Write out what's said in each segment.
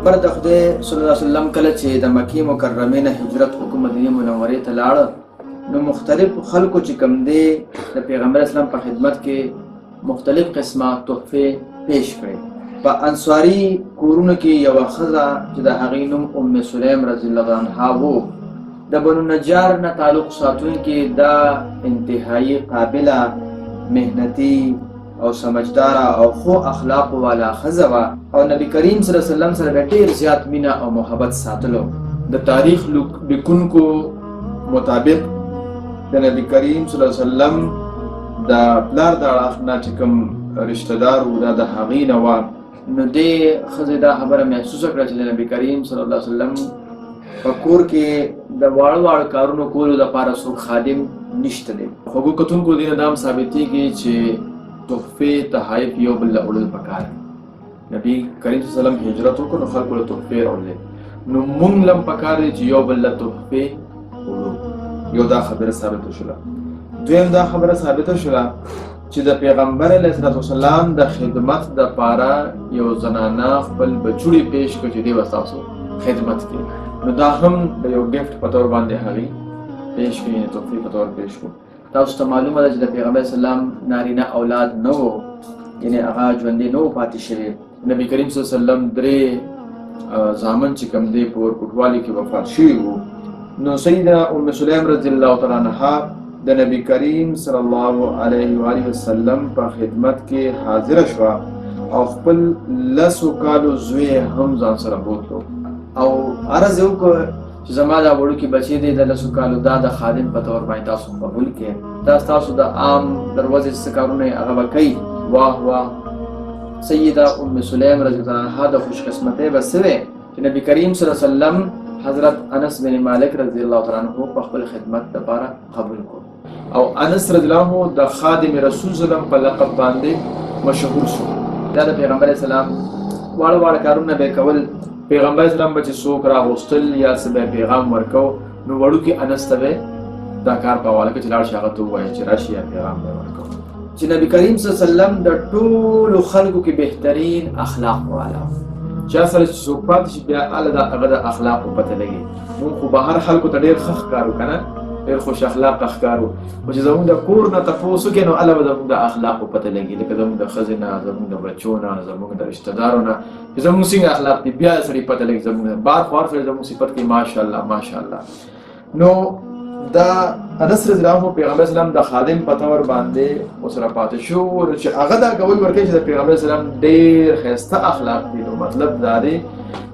برد خدای صلی الله علیه وسلم کله چې د مکې مکرمې نه هجرت وکړ مدینه منورې ته لاړ، نو مختلف خلکو چې کوم دی د پیغمبر اسلام په خدمت کې مختلف قسمه تحفې پیش کړې. په انصاري کورونو کې یوه ښځه چې د هغې نوم ام سلیم رضی الله عنها و، د بنو نجار نه تعلق ساتونکې دا انتهایی قابله، محنتي او سمجداره او خو اخلاق والا ښځه وه، او نبی کریم صلی الله علیه وسلم سره به ډېر زیات مینه او محبت ساتلو. د تاریخ لیکونکو مطابق د نبی کریم صلی الله علیه وسلم د پلار د اړخ نه چې کوم رشته دار و دا د هغې نه وه، نو دې ښځې دا خبره محسوسه کړه چې د نبی کریم صلی الله علیه وسلم په کور کې د واړه واړه کارونو کولو لپاره څوک خادم نشته دی. خوږو کتونکو دې نه دا هم ثابتېږي چې تحفې تحایف یو بل له وړل پکار. نبی کریم صلی الله علیه وسلم هجرت وکړ نو خلکو له تحفې راوړلې، نو موږ له هم پکار دی چې یو بل له تحفې وړو. یو دا خبره ثابته شوله. دویم دا خبره ثابته شوله چې د پیغمبر علیه السلام د خدمت دپاره یو زنانه خپل بچوړي پیش کړ چې دی به ستاسو خدمت کوي، نو دا هم د یو ګفټ په طور باندې هغې پیش کړي، یعنې تحفې په طور پیش کړو. تاسو ته معلومه ده چې د پیغمبر اسلام نارینه اولاد نه و، یعنې هغه ژوندی نه و پاتې شوی. نبی کریم صلی الله علیه وسلم درې زامن چې کوم دی په ورکوټوالي کې وفات شوي وو. نو سیده ام سلیم رضی الله تعالی عنها د نبی کریم صلی الله علیه و آله وسلم په خدمت کې حاضره شوه او خپل 10 کالو زوی هم ځان سره بوتلو او عرض یې وکړ چې زما دا وړوکی بچی دی د 10 کالو دا د خادم په طور باندې تاسو قبول کړئ، دا ستاسو د عام دروازې څه کارونه هغه به کوي. واه واه سیده ام سلیم رضی الله عنها د خوش قسمتۍ به څه وی چې نبی کریم صلی الله علیه وسلم حضرت انس بن مالک رضی الله تعالی عنه په خپل خدمت لپاره قبول کړ، او انس رضی الله عنه د خادم رسول صلی الله علیه وسلم په لقب باندې مشهور شو. دا د پیغمبر اسلام واړه واړه کارونه به کول، پیغمبر اسلام به چې څوک راغوښتل یا څه به پیغام ورکو نو وړوکي انس ته به دا کار په حواله کړي چې لاړ شي هغه ته ووایي چې راشي یا پیغام به ورکو. چې نبی کریم صلی الله علیه وسلم د ټولو خلکو کې بهترین اخلاق والا، چا سره چې څوک پاتې شي بیا هغه د اخلاقو پته لګي. موږ خو بهر خلکو ته ډېر ښه ښکارو که نه، ډېر خوش اخلاقه ښکارو، خو چې زموږ د کور نه تپوس وکړې نو هله به زموږ د اخلاقو پته لګي، لکه زموږ د ښځې نه، زموږ د بچو نه، زموږ د رشته دارو نه چې زموږ څنګه اخلاق دي بیا سړي پته لګي. زموږ بار خو هر سړی زموږ صفت کوي ماشاءالله ماشاءالله. نو دا انس رضی الله عنه پیغمبر اسلام د خادم په طور باندې ورسره پاتې شو چې هغه دا ګوی ورکوي چې د پیغمبر اسلام ډېر ښایسته اخلاق دي. نو مطلب دا دی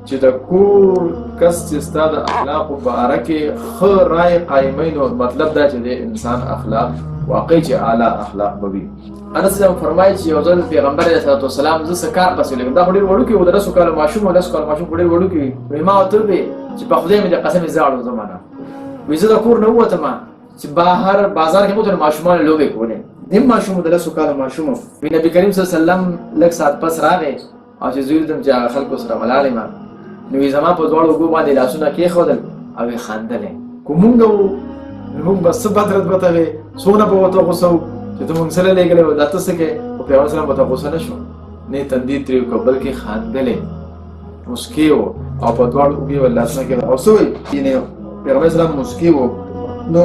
چې د کور کس چې ستا د اخلاقو په باره کې ښه رای قایموي، نو مطلب دا چې د انسان اخلاق واقعي چې اعلی اخلاق به وي. انس فرمایي چې یو ځل پیغمبر علیه السلام زه څه کار پسې لګم، دا خو ډېر وړوکی و، د 10 کالو ماشوم و، 10 کالو ماشوم خو ډېر وړوکی وي. وایي ما ورته وویل چې په خدای مې د قسم زاړو زمانه وایي زه د کور نه ووتم چې بهر بازار کې مو ته ماشومان لوبې کولې، دیم ماشوم د 10 کالو ماشوم وي. نبی کریم صلی الله علیه وسلم لږ ساعت پس راغی او چې زه ولیدم چې هغه خلکو سره ولاړ یم، نو یې زما په دواړو اوږو باندې لاسونه کېښودل او یې خندلې. که موږ نه وو نو موږ به څه بدرت به ته وې، څومره به ورته غوسه وو چې ته موږ سره لېږلی وو، دا ته څه کوې؟ خو پیغمبر اسلام ورته غوسه نه شو، نه یې تندي ترې وکړه بلکې خندلې، مسکي و او په دواړو اوږو یې لاسونه کېښودل او څه وایي یعنې پیغمبر اسلام مسکي و. نو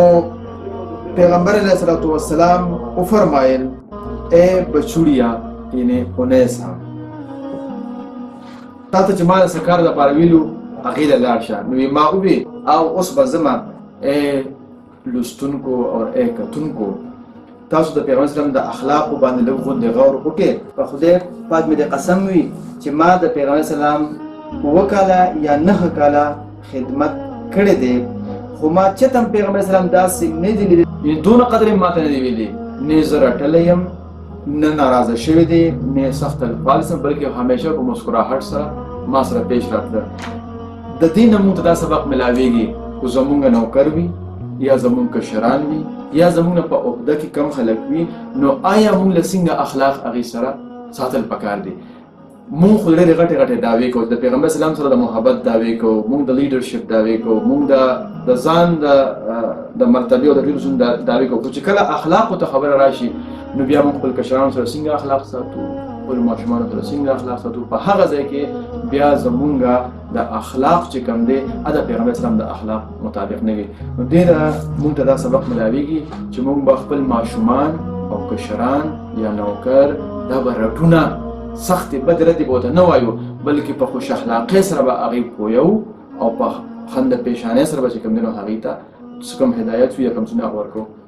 پیغمبر علیه السلام وفرمایل ای بچوړیا یعنې اونیسه تا ته چې ما د څه کار دپاره ویلو هغې له لاړ شه. نو ما وویل او اوس به ځمه ای لوستونکو او ای کتونکو تاسو د پیغمبر اسلام د اخلاقو باندې لږ غوندې غور وکړئ. په خدای پاک مې د قسم وي چې ما د پیغمبر اسلام 7 کاله یا 9 کاله خدمت کړی دی، خو ما چېرته هم پیغمبر اسلام داسې نه دي لیدلي، یعنې دونه قدر یې ماته نه دي ویلي، نه زه رټلی یم، نه ناراضه شوی دی، نه سخت الفاظ سم، بلکې همیشه په مسکراهټ سره ما سره پیش راتله. د دې نه موږ ته دا سبق ملاویږي خو زموږ نوکر وي یا زموږ کشران وي یا زموږ په عقده کې کم خلک وي، نو آیا موږ له څنګه اخلاق هغې سره ساتل پکار دي؟ مونږ خو ډېرې غټې غټې دعوې کوو، د پیغمبر اسلام سره د محبت دعوې کوو، مونږ د لیډرشپ دعوې کوو، مونږ د ځان د مرتبې او د ټولو دعوې کوو، خو چې کله اخلاقو ته خبره راشي نو بیا موږ خپل کشرانو سره څنګه اخلاق ساتو، خپل ماشومانو سره څنګه اخلاق ساتو، په هغه ځای کې بیا زمونږه د اخلاق چې کوم دی د پیغمبر اسلام د اخلاق مطابق نه وي. نو دې نه مونږ ته دا سبق ملاویږي چې مونږ به خپل ماشومان او کشران یا نوکر دا به رټونه سختې بد ردې به ورته نه وایو، بلکې په خوش اخلاقۍ سره به هغې پویو او په خنده پیشانۍ سره به چې کوم دی نو هغې ته څه کوم هدایت وي یا کوم څه نه ورکړو.